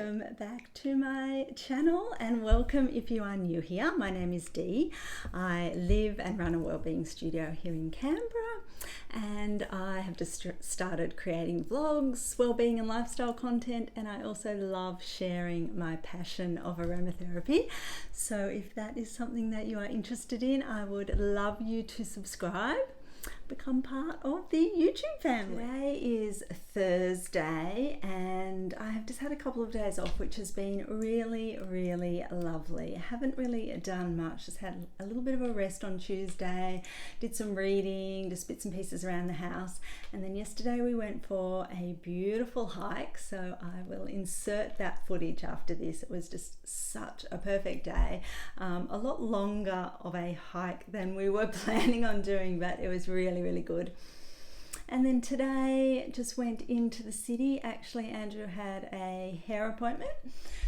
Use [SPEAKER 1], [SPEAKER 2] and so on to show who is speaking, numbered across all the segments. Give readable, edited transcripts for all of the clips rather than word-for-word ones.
[SPEAKER 1] welcome back to my channel, and welcome if you are new here. My name is Dee. I live and run a wellbeing studio here in Canberra, and I have just started creating vlogs, wellbeing and lifestyle content, and I also love sharing my passion of aromatherapy. So if that is something that you are interested in, I would love you to subscribe. Become part of the YouTube family. Today is Thursday and I have just had a couple of days off, which has been really lovely. I haven't really done much, just had a little bit of a rest on Tuesday, did some reading, just bits and pieces around the house, and then yesterday we went for a beautiful hike, so I will insert that footage after this. It was just such a perfect day, a lot longer of a hike than we were planning on doing, but it was really good. And then today just went into the city. Actually, Andrew had a hair appointment,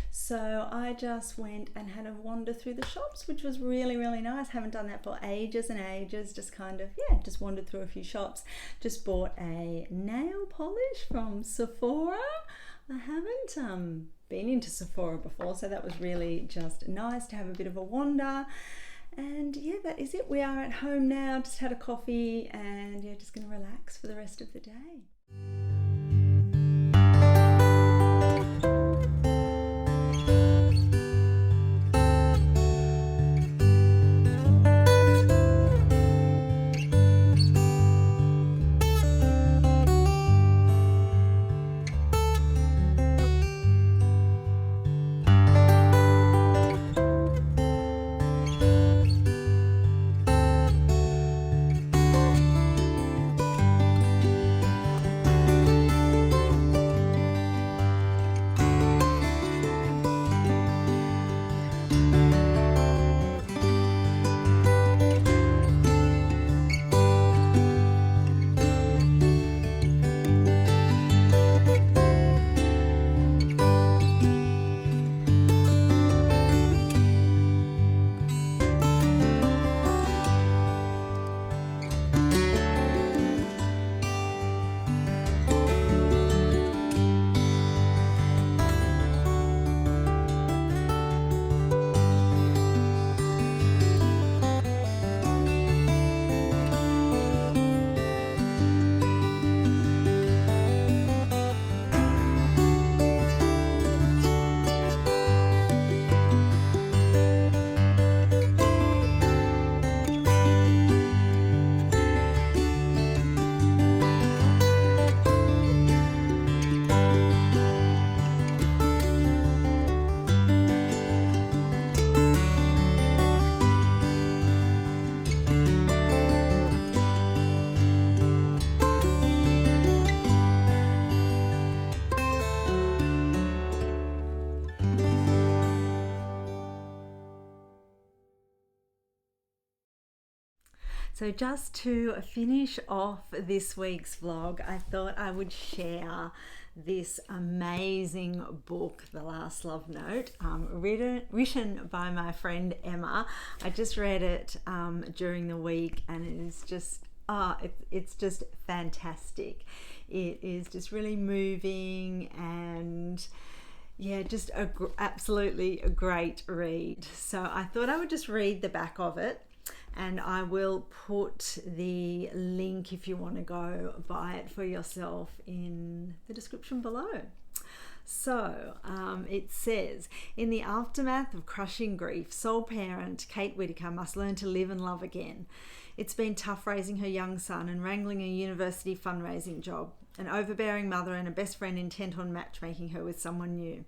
[SPEAKER 1] so I just went and had a wander through the shops, which was really nice. Haven't done that for ages and ages. Just kind of, just wandered through a few shops. Just bought a nail polish from Sephora. I haven't been into Sephora before, so that was really just nice to have a bit of a wander. And yeah, that is it. We are at home now, just had a coffee, and just going to relax for the rest of the day. So just to finish off this week's vlog, I thought I would share this amazing book, The Last Love Note, written by my friend Emma. I just read it during the week, and it is just, it's just fantastic. It is just really moving, and just absolutely a great read. So I thought I would just read the back of it, and I will put the link if you want to go buy it for yourself in the description below. So it says, in the aftermath of crushing grief, sole parent Kate Whitaker must learn to live and love again. It's been tough raising her young son and wrangling a university fundraising job, an overbearing mother and a best friend intent on matchmaking her with someone new.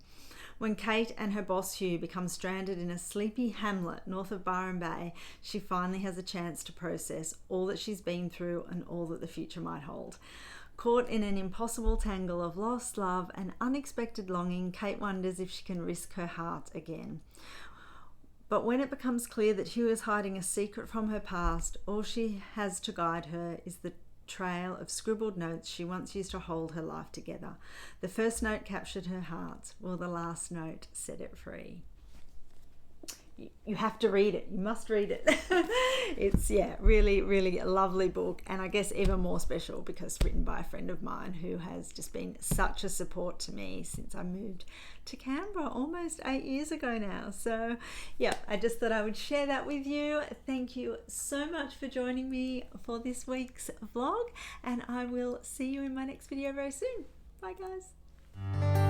[SPEAKER 1] When Kate and her boss Hugh become stranded in a sleepy hamlet north of Byron Bay, she finally has a chance to process all that she's been through and all that the future might hold. Caught in an impossible tangle of lost love and unexpected longing, Kate wonders if she can risk her heart again. But when it becomes clear that Hugh is hiding a secret from her past, all she has to guide her is the trail of scribbled notes she once used to hold her life together. The first note captured her heart. Will the last note set it free? you have to read it. You must read it. It's, yeah, really, really a lovely book, and I guess even more special because written by a friend of mine who has just been such a support to me since I moved to Canberra almost 8 years ago now. So yeah, I just thought I would share that with you. Thank you so much for joining me for this week's vlog, and I will see you in my next video very soon. Bye guys.